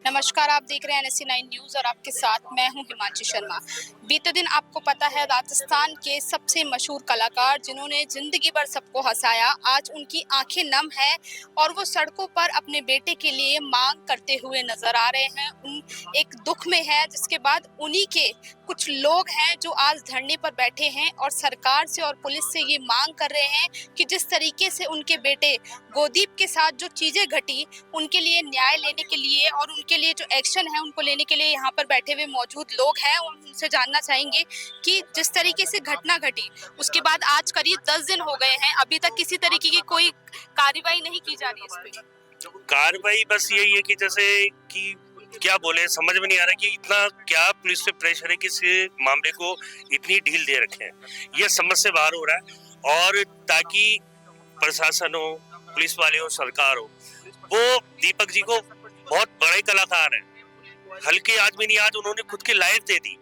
नमस्कार, आप देख रहे हैं NSC9 न्यूज़ और आपके साथ मैं हूं हिमांशी शर्मा। बीते दिन आपको पता है राजस्थान के सबसे मशहूर कलाकार जिन्होंने ज़िंदगी भर सबको हँसाया, आज उनकी आँखें नम हैं और वो सड़कों पर अपने बेटे के लिए माँग करते हुए नज़र आ रहे हैं। उन एक दुःख में है जिसके बाद उन्हीं के कुछ लोग हैं जो आज धरने पर बैठे हैं और सरकार से और पुलिस से ये माँग कर रहे हैं कि जिस तरीके से उनके बेटे गोदीप के साथ जो चीज़ें घटी, उनके लिए न्याय लेने के लिए और उनके लिए जो एक्शन है उनको लेने के लिए यहाँ पर बैठे हुए मौजूद लोग हैं। उनसे जानना चाहेंगे कि जिस तरीके से घटना घटी उसके बाद आज करीब 10 दिन हो गए हैं, अभी तक किसी तरीके की कोई कार्रवाई नहीं की जा रही है इस पे। कार्रवाई बस यही है कि जैसे कि क्या बोले, समझ में नहीं आ रहा कि इतना क्या पुलिस पे प्रेशर है कि इस मामले को इतनी ढील दे रखे हैं। ये समझ से बाहर हो रहा है और ताकि प्रशासन हो, पुलिस वाले हो, सरकार हो, वो दीपक जी को बहुत बड़े कलाकार हैं, हल्के आदमी नहीं। आज उन्होंने खुद की लाइफ दे दी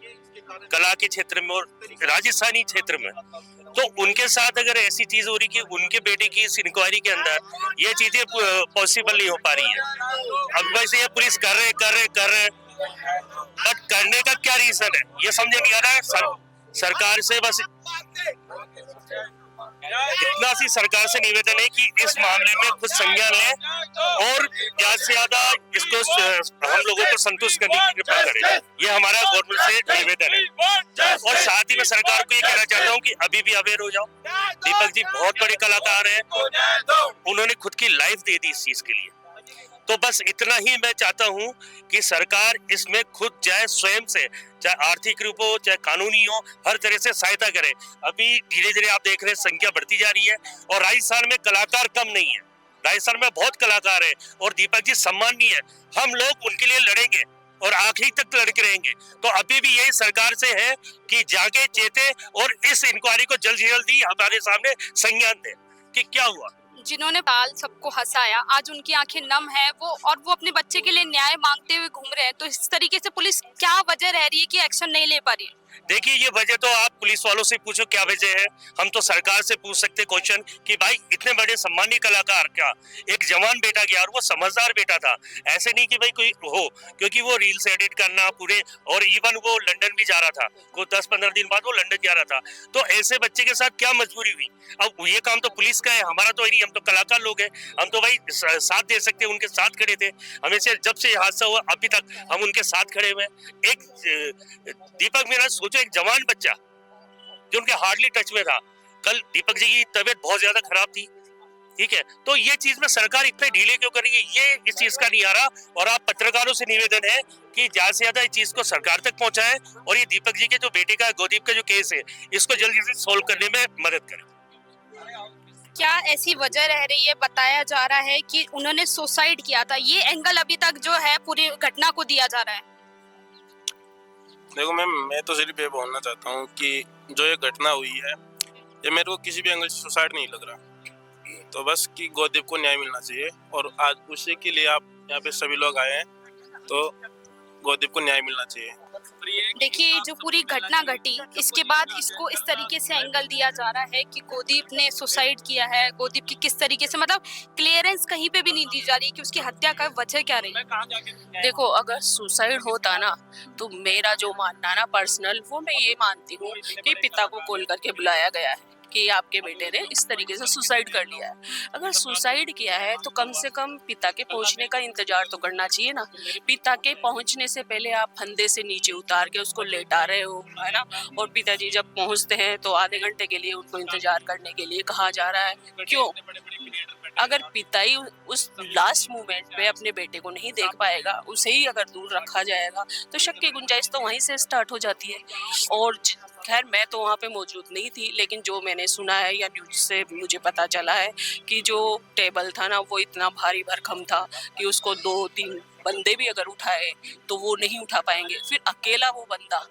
कला के क्षेत्र में और राजस्थानी क्षेत्र में, तो उनके साथ अगर ऐसी चीज हो रही कि उनके बेटे की इस इंक्वायरी के अंदर ये चीजें पॉसिबल नहीं हो पा रही है। अब वैसे ये पुलिस कर रहे बट करने का क्या रीजन है ये समझ नहीं आ रहा है। सरकार से बस इतना सी सरकार से निवेदन है कि इस मामले में कुछ संज्ञान लें और ज्यादा से ज्यादा इसको हम लोगों को संतुष्ट करने की कृपा करें। ये हमारा गवर्नमेंट से निवेदन है और साथ ही मैं सरकार को ये कहना चाहता हूँ कि अभी भी अवेयर हो जाओ। दीपक जी बहुत बड़े कलाकार हैं, उन्होंने खुद की लाइफ दे दी इस चीज के लिए। तो बस इतना ही मैं चाहता हूं कि सरकार इसमें खुद जाए, स्वयं से, चाहे आर्थिक रूप हो चाहे कानूनी हो, हर तरह से सहायता करे। अभी धीरे धीरे आप देख रहे हैं संख्या बढ़ती जा रही है और राजस्थान में कलाकार कम नहीं है, राजस्थान में बहुत कलाकार है और दीपक जी सम्माननीय है। हम लोग उनके लिए लड़ेंगे और आखिरी तक लड़के रहेंगे। तो अभी भी यही सरकार से है कि जागे, चेते और इस इंक्वायरी को जल्द से जल्द हमारे सामने संज्ञान दे कि क्या हुआ। जिन्होंने बाल सबको हंसाया, आज उनकी आंखें नम है वो अपने बच्चे के लिए न्याय मांगते हुए घूम रहे हैं। तो इस तरीके से पुलिस क्या वजह रह रही है कि एक्शन नहीं ले पा रही है? देखिए, ये वजह तो आप पुलिस वालों से पूछो क्या वजह है। हम तो सरकार से पूछ सकते क्वेश्चन कि भाई इतने बड़े सम्मानीय कलाकार का एक जवान बेटा गया और वो समझदार बेटा था, ऐसे नहीं कि भाई कोई हो, क्योंकि वो रील्स एडिट करना पूरे, और इवन वो लंदन भी जा रहा था, को 10-15 दिन बाद वो लंदन जा रहा था। तो ऐसे बच्चे के साथ क्या मजबूरी हुई? अब ये काम तो पुलिस का है, हमारा तो नहीं। हम तो कलाकार लोग हैं, हम तो भाई साथ दे सकते हैं, उनके साथ खड़े थे हमेशा। जब से हादसा हुआ अभी तक हम उनके साथ खड़े हुए हैं। एक दीपक मेरा सोचो, एक जवान बच्चा जो उनके हार्डली टच में था, कल दीपक जी की तबीयत बहुत ज्यादा खराब थी, ठीक है। तो ये चीज में सरकार इतने ढीले क्यों कर रही है, ये इस चीज का नहीं आ रहा। और आप पत्रकारों से निवेदन है कि ज्यादा से ज्यादा इस चीज को सरकार तक पहुंचाएं और ये दीपक जी के जो बेटे का, गोदीप का जो केस है, इसको जल्दी से सोल्व करने में मदद करें। क्या ऐसी वजह रह रही है? बताया जा रहा है कि उन्होंने सुसाइड किया था, ये एंगल अभी तक जो है पूरी घटना को दिया जा रहा है। देखो मैम, मैं तो सिर्फ ये बोलना चाहता हूँ कि जो ये घटना हुई है, ये मेरे को किसी भी एंगल से सुसाइड नहीं लग रहा। तो बस कि गोदीप को न्याय मिलना चाहिए और आज उसी के लिए आप यहाँ पे सभी लोग आए हैं, तो गोदीप को न्याय मिलना चाहिए। देखिए, जो पूरी घटना घटी इसके बाद इसको इस तरीके से एंगल दिया जा रहा है कि गोदीप ने सुसाइड किया है। गोदीप की किस तरीके से, मतलब क्लियरेंस कहीं पे भी नहीं दी जा रही कि उसकी हत्या का वजह क्या रही। देखो, अगर सुसाइड होता ना, तो मेरा जो मानना ना पर्सनल, वो मैं ये मानती हूँ कि पिता को कॉल करके बुलाया गया है कि आपके बेटे ने इस तरीके से सुसाइड कर लिया है। अगर सुसाइड किया है तो कम से कम पिता के पहुंचने का इंतजार तो करना चाहिए ना। पिता के पहुंचने से पहले आप फंदे से नीचे उतार के उसको लेटा रहे हो, है ना। और पिताजी जब पहुंचते हैं तो आधे घंटे के लिए उनको इंतजार करने के लिए कहा जा रहा है। क्यों? अगर पिता ही उस लास्ट मोमेंट पे अपने बेटे को नहीं देख पाएगा, उसे ही अगर दूर रखा जाएगा, तो शक की गुंजाइश तो वहीं से स्टार्ट हो जाती है। और खैर, मैं तो वहाँ पे मौजूद नहीं थी, लेकिन जो मैंने सुना है या न्यूज से मुझे पता चला है कि जो टेबल था ना, वो इतना भारी भरकम था कि उसको 2-3 बंदे भी अगर उठाए तो वो नहीं उठा पाएंगे। फिर अकेला वो बंदा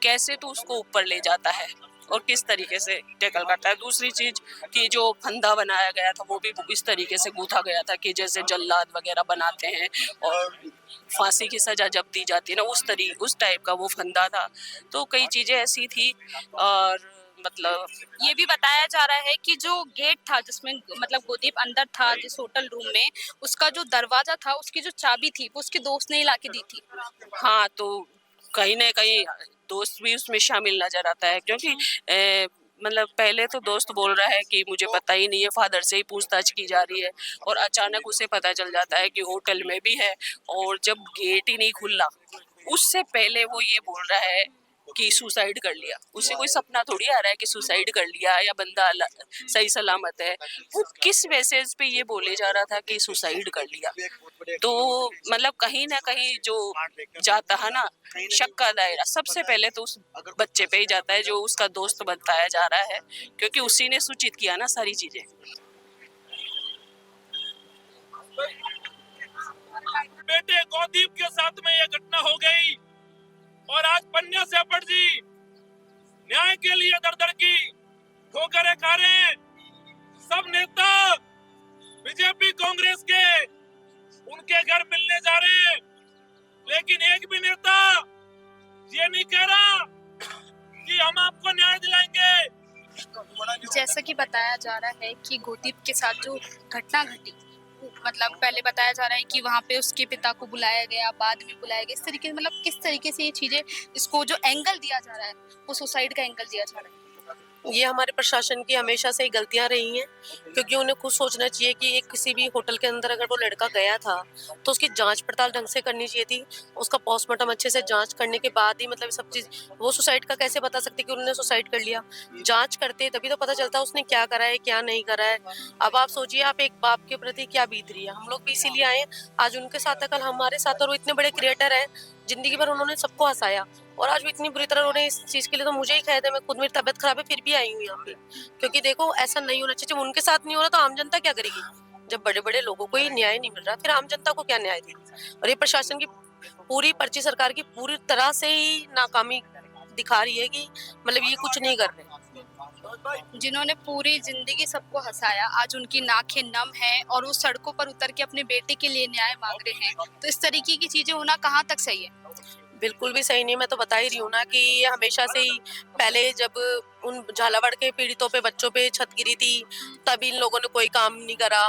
कैसे तो उसको ऊपर ले जाता है और किस तरीके से टैकल करता है। दूसरी चीज कि जो फंदा बनाया गया था वो भी इस तरीके से गूंथा गया था कि जैसे जल्लाद वगैरह बनाते हैं और फांसी की सजा जब दी जाती है ना, उस टाइप का वो फंदा था। तो कई चीजें ऐसी थी। और मतलब ये भी बताया जा रहा है कि जो गेट था जिसमें मतलब गोदीप अंदर था जिस होटल रूम में, उसका जो दरवाजा था उसकी जो चाबी थी वो उसके दोस्त ने ला के दी थी। हाँ, तो कहीं ना कहीं दोस्त भी उसमें शामिल नजर आता है, क्योंकि मतलब पहले तो दोस्त बोल रहा है कि मुझे पता ही नहीं है, फादर से ही पूछताछ की जा रही है, और अचानक उसे पता चल जाता है कि होटल में भी है, और जब गेट ही नहीं खुला उससे पहले वो ये बोल रहा है कि सुसाइड कर लिया। उसे कोई सपना थोड़ी आ रहा है कि सुसाइड कर लिया या बंदा सही सलामत है। वो किस बेसिस पे ये बोले जा रहा था कि सुसाइड कर लिया? तो मतलब कहीं ना कहीं जो जाता है ना शक का दायरा, सबसे पहले तो उस बच्चे पे ही जाता है जो उसका दोस्त बताया जा रहा है, क्योंकि उसी ने सूचित किया ना सारी चीजें। बेटे गौदीप के साथ में ये घटना हो गई और आज पन्या सेपट जी न्याय के लिए दर दर की ठोकरें खा रहे हैं। सब नेता बीजेपी कांग्रेस के उनके घर मिलने जा रहे हैं, लेकिन एक भी नेता ये नहीं कह रहा कि हम आपको न्याय दिलाएंगे। जैसा कि बताया जा रहा है कि गोदीप के साथ जो घटना घटी, मतलब पहले बताया जा रहा है कि वहाँ पे उसके पिता को बुलाया गया, बाद में बुलाया गया, इस तरीके से मतलब किस तरीके से ये चीजें, इसको जो एंगल दिया जा रहा है वो सुसाइड का एंगल दिया जा रहा है। ये हमारे प्रशासन की हमेशा से ही गलतियां रही हैं, क्योंकि उन्हें खुद सोचना चाहिए कि एक किसी भी होटल के अंदर अगर वो लड़का गया था तो उसकी जांच पड़ताल ढंग से करनी चाहिए थी। उसका पोस्टमार्टम अच्छे से जांच करने के बाद ही मतलब सब चीज़, वो सुसाइड का कैसे बता सकते कि उन्होंने सुसाइड कर लिया? जांच करते तभी तो पता चलता उसने क्या करा है क्या नहीं करा है। अब आप सोचिए, आप एक बाप के प्रति क्या बीत रही है। हम लोग भी इसीलिए आए, आज उनके साथ है कल हमारे साथ, और वो इतने बड़े क्रिएटर हैं, जिंदगी भर उन्होंने सबको हंसाया और आज भी इतनी बुरी तरह उन्हें इस चीज के लिए तो मुझे ही कहते हैं, मैं खुद, मेरी तबीयत खराब है फिर भी आई हूँ यहाँ पे, क्योंकि देखो ऐसा नहीं होना चाहिए। जब उनके साथ नहीं हो रहा तो आम जनता क्या करेगी? जब बड़े बड़े लोगों को ही न्याय नहीं मिल रहा फिर आम जनता को क्या न्याय देगी? और ये प्रशासन की पूरी पर्ची सरकार की पूरी तरह से ही नाकामी दिखा रही है कि मतलब ये कुछ नहीं कर रहे। जिन्होंने पूरी जिंदगी सबको हंसाया, आज उनकी नाखें नम हैं और वो सड़कों पर उतर के अपने बेटे के लिए न्याय मांग रहे हैं, तो इस तरीके की चीजें होना कहाँ तक सही है? बिल्कुल भी सही नहीं। मैं तो बता ही रही हूँ ना कि हमेशा से ही, पहले जब उन झालावाड़ के पीड़ितों पे, बच्चों पे छत गिरी थी तब इन लोगों ने कोई काम नहीं करा।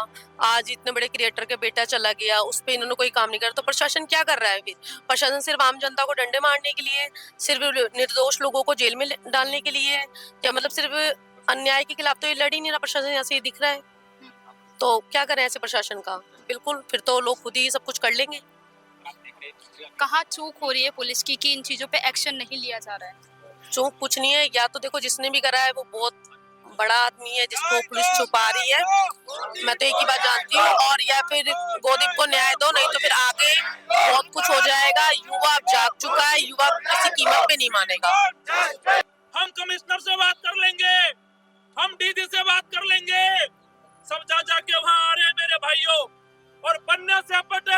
आज इतने बड़े क्रिएटर के बेटा चला गया, उस पे इन्होंने कोई काम नहीं करा, तो प्रशासन क्या कर रहा है फिर? प्रशासन सिर्फ आम जनता को डंडे मारने के लिए, सिर्फ निर्दोष लोगों को जेल में डालने के लिए, या मतलब सिर्फ अन्याय के खिलाफ तो ये लड़ ही नहीं रहा प्रशासन, यहाँ से ये दिख रहा है। तो क्या करें ऐसे प्रशासन का? बिल्कुल, फिर तो लोग खुद ही सब कुछ कर लेंगे। कहाँ चूक हो रही है पुलिस की कि इन चीजों पे एक्शन नहीं लिया जा रहा है? चूक कुछ नहीं है, या तो देखो जिसने भी करा है वो बहुत बड़ा आदमी है जिसको पुलिस छुपा रही है, मैं तो एक ही बात जानती हूँ, और या फिर गोदीप को न्याय दो, नहीं तो फिर आगे बहुत कुछ हो जाएगा। युवा अब जाग चुका है, युवा किसी कीमत पे नहीं मानेगा। हम कमिश्नर से बात कर लेंगे, हम डीजी से बात कर लेंगे, सब जा जाके वहाँ आ रहे हैं मेरे भाइयों। और पन्ना सेपट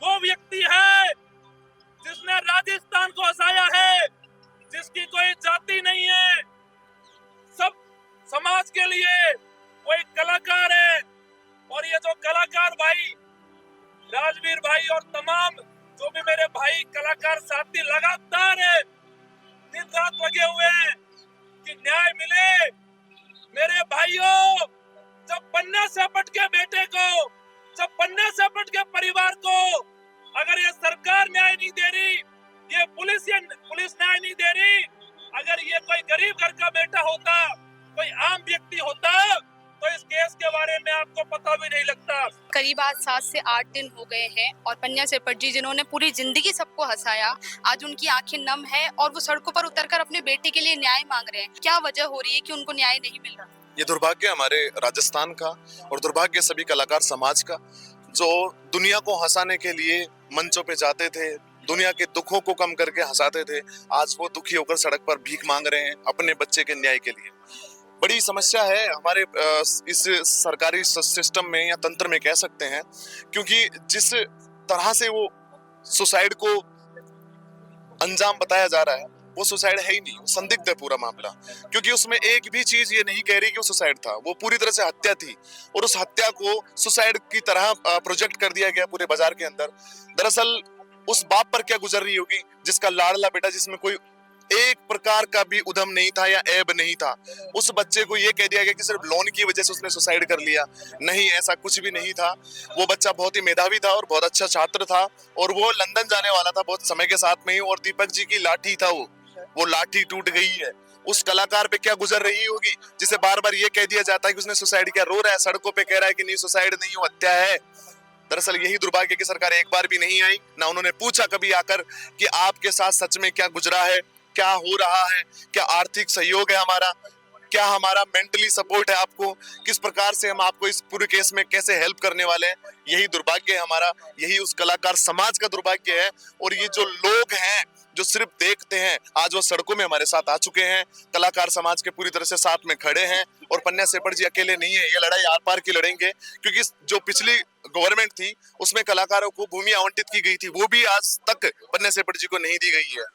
वो व्यक्ति है जिसने राजस्थान को हंसाया है, जिसकी कोई जाति नहीं है, सब समाज के लिए वो एक कलाकार है। और ये जो कलाकार भाई राजवीर भाई और तमाम जो भी मेरे भाई कलाकार साथी लगातार दिन रात लगे हुए हैं कि न्याय मिले। मेरे भाइयों, जब पन्ना सेपट के बेटे को, जब पन्ना सेपट के परिवार को अगर ये सरकार न्याय नहीं दे रही, ये पुलिस न्याय नहीं दे रही, अगर ये कोई गरीब घर का बेटा होता, कोई आम व्यक्ति होता, तो इस केस के बारे में आपको पता भी नहीं लगता। करीब आज 7 से 8 दिन हो गए हैं और पन्या सेपट जी जिन्होंने पूरी जिंदगी सबको हंसाया, आज उनकी आंखें नम है और वो सड़कों पर उतरकर अपने बेटे के लिए न्याय मांग रहे हैं। क्या वजह हो रही है कि उनको न्याय नहीं मिल रहा? ये दुर्भाग्य हमारे राजस्थान का और दुर्भाग्य सभी कलाकार समाज का, जो दुनिया को हंसाने के लिए मंचों पे जाते थे, दुनिया के दुखों को कम करके हंसाते थे, आज वो दुखी होकर सड़क पर भीख मांग रहे हैं अपने बच्चे के न्याय के लिए। बड़ी समस्या है हमारे इस सरकारी सिस्टम में या तंत्र में कह सकते हैं, क्योंकि जिस तरह से वो सुसाइड को अंजाम बताया जा रहा है वो सुसाइड है ही नहीं, संदिग्ध है पूरा मामला, क्योंकि उसमें एक भी चीज ये नहीं कह रही कि वो सुसाइड था, वो पूरी तरह से हत्या थी और उस हत्या को सुसाइड की तरह प्रोजेक्ट कर दिया गया पूरे बाजार के अंदर। दरअसल उस बाप पर क्या गुजर रही होगी जिसका लाडला बेटा, जिसमें कोई एक प्रकार का भी उद्यम नहीं था या ऐब नहीं था। उस बच्चे को ये कह दिया गया कि सिर्फ लोन की वजह से उसने सुसाइड कर लिया। नहीं, ऐसा कुछ भी नहीं था। वो बच्चा बहुत ही मेधावी था और बहुत अच्छा छात्र था और वो लंदन जाने वाला था बहुत समय के साथ में ही, और दीपक जी की लाठी था वो लाठी टूट गई है। उस कलाकार पे क्या गुजर रही होगी जिसे बार बार ये कह दिया जाता है कि उसने सुसाइड किया। रो रहा है, सड़कों पे कह रहा है कि नहीं सुसाइड नहीं, वो हत्या है। दरअसल यही दुर्भाग्य की सरकार एक बार भी नहीं आई, ना उन्होंने पूछा कभी आकर कि आपके साथ सच में क्या गुजरा है, क्या हो रहा है, क्या आर्थिक सहयोग है हमारा, क्या हमारा मेंटली सपोर्ट है आपको, किस प्रकार से हम आपको इस पूरे केस में कैसे हेल्प करने वाले हैं। यही दुर्भाग्य है हमारा, यही उस कलाकार समाज का दुर्भाग्य है। और ये जो लोग हैं जो सिर्फ देखते हैं, आज वो सड़कों में हमारे साथ आ चुके हैं, कलाकार समाज के पूरी तरह से साथ में खड़े हैं। और पन्ना सेपट जी अकेले नहीं है, ये लड़ाई आर पार की लड़ेंगे, क्योंकि जो पिछली गवर्नमेंट थी उसमें कलाकारों को भूमि आवंटित की गई थी, वो भी आज तक पन्ना सेपट जी को नहीं दी गई है।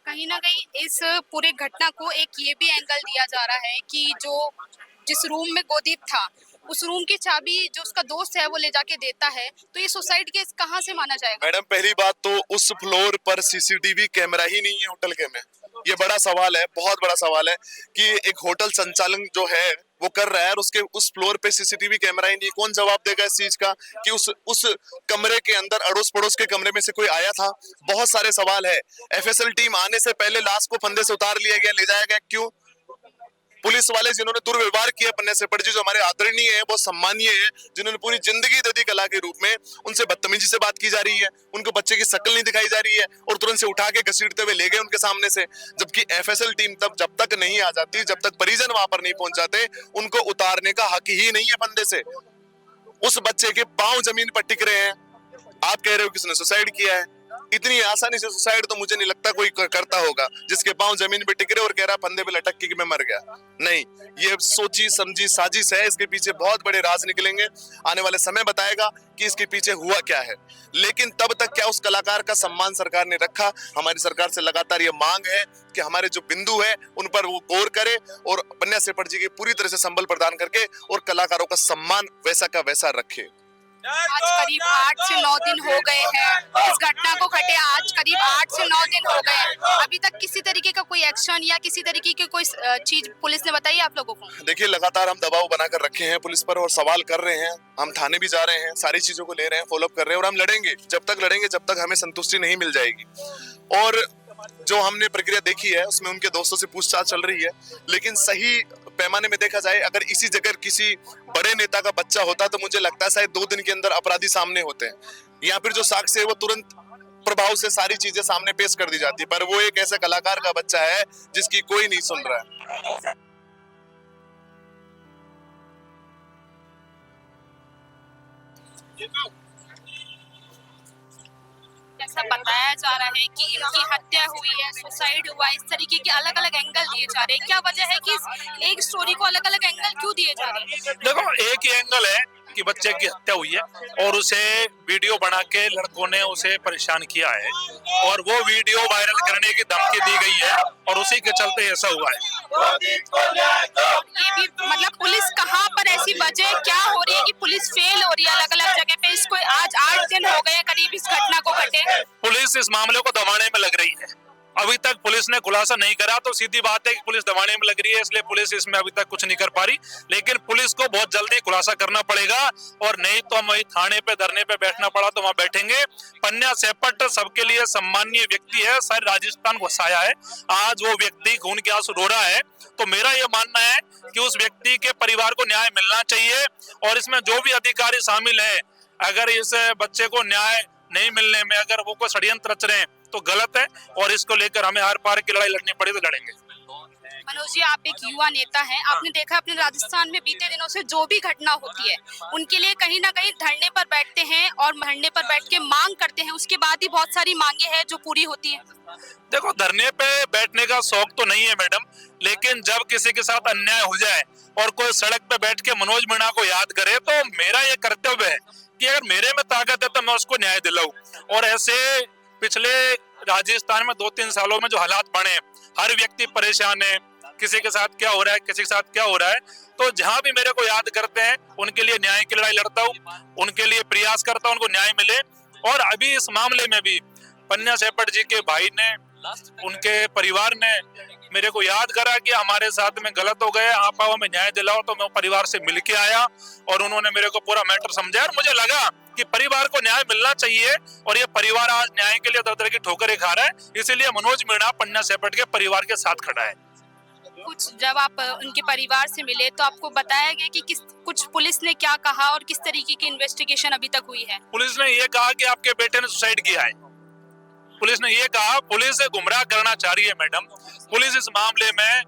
कहीं ना कहीं इस पूरे घटना को एक ये भी एंगल दिया जा रहा है कि जो जिस रूम में गोदीप था उस रूम की चाबी जो उसका दोस्त है वो ले जाके देता है, तो ये सुसाइड केस कहाँ से माना जाएगा? मैडम, पहली बात तो उस फ्लोर पर सीसीटीवी कैमरा ही नहीं है होटल के में। ये बड़ा सवाल है, बहुत बड़ा सवाल है कि एक होटल संचालन जो है वो कर रहा है और उसके उस फ्लोर पे सीसीटीवी कैमरा ही नहीं। कौन जवाब देगा इस चीज का कि उस कमरे के अंदर अड़ोस पड़ोस के कमरे में से कोई आया था? बहुत सारे सवाल है। एफएसएल टीम आने से पहले लाश को फंदे से उतार लिया गया, ले जाया गया क्यों? पुलिस वाले जिन्होंने दुर्व्यवहार किया पन्ना सेपट जी, जो हमारे आदरणीय है, बहुत सम्मानीय है, जिन्होंने पूरी जिंदगी दे दी कला के रूप में, उनसे बदतमीजी से बात की जा रही है, उनको बच्चे की शक्ल नहीं दिखाई जा रही है और तुरंत से उठा के घसीटते हुए ले गए उनके सामने से। जबकि एफएसएल टीम जब तक नहीं आ जाती, जब तक परिजन वहां पर नहीं पहुंच जाते, उनको उतारने का हक ही नहीं है फंदे से। उस बच्चे के पांव जमीन पर टिक रहे हैं, आप कह रहे हो किसने सुसाइड किया है? इतनी आसानी से सुसाइड तो मुझे नहीं लगता कोई करता होगा, जिसके पांव जमीन पे टिक रहे और कह रहा फंदे पे लटक के कि मैं मर गया। नहीं, ये सोची समझी साजिश है, इसके पीछे बहुत बड़े राज निकलेंगे। आने वाले समय बताएगा कि इसके पीछे हुआ क्या है। लेकिन तब तक क्या उस कलाकार का सम्मान सरकार ने रखा? हमारी सरकार से लगातार ये मांग है कि हमारे जो बिंदु है उन पर वो गौर करे और पन्ना सेपट जी की पूरी तरह से संबल प्रदान करके और कलाकारों का सम्मान वैसा का वैसा रखे। आज करीब 8 से 9 दिन हो गए हैं इस घटना को घटे, आज करीब 8 से 9 दिन हो गए हैं। अभी तक किसी तरीके का कोई एक्शन या किसी तरीके की कोई चीज पुलिस ने बताई आप लोगों को? देखिए, लगातार हम दबाव बनाकर रखे हैं पुलिस पर और सवाल कर रहे हैं, हम थाने भी जा रहे हैं, सारी चीजों को ले रहे हैं, फॉलोअप कर रहे हैं और हम लड़ेंगे, जब तक लड़ेंगे जब तक हमें संतुष्टि नहीं मिल जाएगी। और जो हमने प्रक्रिया देखी है उसमें उनके दोस्तों से पूछताछ चल रही है, लेकिन सही पैमाने में देखा जाए, अगर इसी जगह किसी बड़े नेता का बच्चा होता तो मुझे लगता है शायद 2 दिन के अंदर अपराधी सामने होते हैं, या फिर जो साक्ष्य है वो तुरंत प्रभाव से सारी चीजें सामने पेश कर दी जाती, पर वो एक ऐसे कलाकार का बच्चा है जिसकी कोई नहीं सुन रहा है। जैसा बताया जा रहा है कि इनकी हत्या हुई है, सुसाइड हुआ, इस तरीके के अलग अलग एंगल दिए जा रहे हैं। क्या वजह है कि इस एक स्टोरी को अलग अलग एंगल क्यों दिए जा रहे हैं? देखो, एक ही एंगल है कि बच्चे की हत्या हुई है और उसे वीडियो बना के लड़कों ने उसे परेशान किया है और वो वीडियो वायरल करने की धमकी दी गई है और उसी के चलते ऐसा हुआ है। ये भी मतलब पुलिस कहाँ पर ऐसी वजह क्या हो रही है कि पुलिस फेल हो रही है अलग अलग जगह पे? इसको आज 8 दिन हो गए करीब इस घटना को घटे। पुलिस इस मामले को दबाने में लग रही है, अभी तक पुलिस ने खुलासा नहीं करा, तो सीधी बात है कि पुलिस दबाने में लग रही है, इसलिए पुलिस इसमें अभी तक कुछ नहीं कर पा रही। लेकिन पुलिस को बहुत जल्दी खुलासा करना पड़ेगा और नहीं तो हम वही थाने पे धरने पे बैठना पड़ा तो वहां बैठेंगे। पन्ना सेपट सबके लिए सम्मानीय व्यक्ति है, सारे राजस्थान को हंसाया है, आज वो व्यक्ति खून के आंसू रो रहा है। तो मेरा ये मानना है कि उस व्यक्ति के परिवार को न्याय मिलना चाहिए और इसमें जो भी अधिकारी शामिल है, अगर इस बच्चे को न्याय नहीं मिलने में अगर वो कोई षड्यंत्र रच रहे हैं तो गलत है और इसको लेकर हमें हर पार की लड़ाई लड़नी पड़ी तो लड़ेंगे। मनोज जी, आप एक युवा नेता हैं, आपने देखा अपने राजस्थान में बीते दिनों से जो भी घटना होती है उनके लिए कहीं ना कहीं धरने पर बैठते हैं और धरने पर बैठ के मांग करते हैं, उसके बाद ही बहुत सारी मांगे हैं जो पूरी होती है। देखो, धरने पे बैठने का शौक तो नहीं है मैडम, लेकिन जब किसी के साथ अन्याय हो जाए और कोई सड़क पे बैठ के मनोज मीणा को याद करे तो मेरा ये कर्तव्य है कि अगर मेरे में ताकत है तो मैं उसको न्याय दिलाऊं। और ऐसे पिछले राजस्थान में 2-3 सालों में जो हालात बने, हर व्यक्ति परेशान है, किसी के साथ क्या हो रहा है, किसी के साथ क्या हो रहा है, तो जहां भी मेरे को याद करते हैं उनके लिए न्याय की लड़ाई लड़ता हूँ, उनके लिए प्रयास करता हूँ उनको न्याय मिले। और अभी इस मामले में भी पन्ना सेपट जी के भाई ने उनके परिवार ने मेरे को याद करा कि हमारे साथ में गलत हो गए, आप आओ हमें न्याय दिलाओ। तो मैं परिवार से मिल के आया और उन्होंने मेरे को पूरा मैटर समझाया और मुझे लगा कि परिवार को न्याय मिलना चाहिए और ये परिवार आज न्याय के लिए तरह तरह की ठोकरें खा रहा है, इसीलिए मनोज मीणा पन्ना सेपट के परिवार के साथ खड़ा है। कुछ जब आप उनके परिवार से मिले तो आपको बताया गया कि कुछ पुलिस ने क्या कहा और किस तरीके की इन्वेस्टिगेशन अभी तक हुई है? पुलिस ने ये कहा कि आपके बेटे ने सुसाइड किया है। पुलिस ने ये कहा, पुलिस गुमराह करना चाह रही है मैडम। पुलिस इस मामले में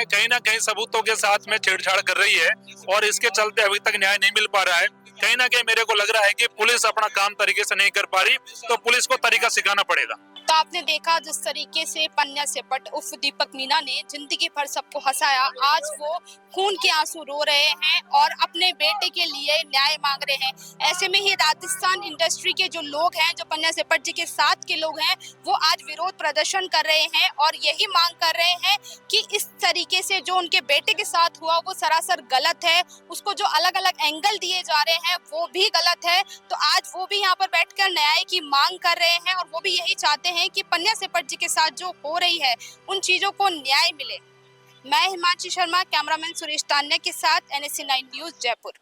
कहीं ना कहीं सबूतों के साथ में छेड़छाड़ कर रही है और इसके चलते अभी तक न्याय नहीं मिल पा रहा है। कहीं ना कहीं मेरे को लग रहा है कि पुलिस अपना काम तरीके से नहीं कर पा रही, तो पुलिस को तरीका सिखाना पड़ेगा। तो आपने देखा जिस तरीके से पन्ना सेपट उर्फ दीपक मीणा ने जिंदगी भर सबको हंसाया, आज वो खून के आंसू रो रहे हैं और अपने बेटे के लिए न्याय मांग रहे हैं। ऐसे में ही राजस्थान इंडस्ट्री के जो लोग हैं, जो पन्ना सेपट जी के साथ के लोग हैं, वो आज विरोध प्रदर्शन कर रहे हैं और यही मांग कर रहे हैं कि इस तरीके से जो उनके बेटे के साथ हुआ वो सरासर गलत है। उसको जो अलग अलग एंगल दिए जा रहे हैं वो भी गलत है। तो आज वो भी यहाँ पर बैठकर न्याय की मांग कर रहे हैं और वो भी यही चाहते हैं कि पन्ना सेपट जी के साथ जो हो रही है उन चीजों को न्याय मिले। मैं हिमांशी शर्मा, कैमरामैन सुरेश तान्या के साथ NSC 9 न्यूज जयपुर।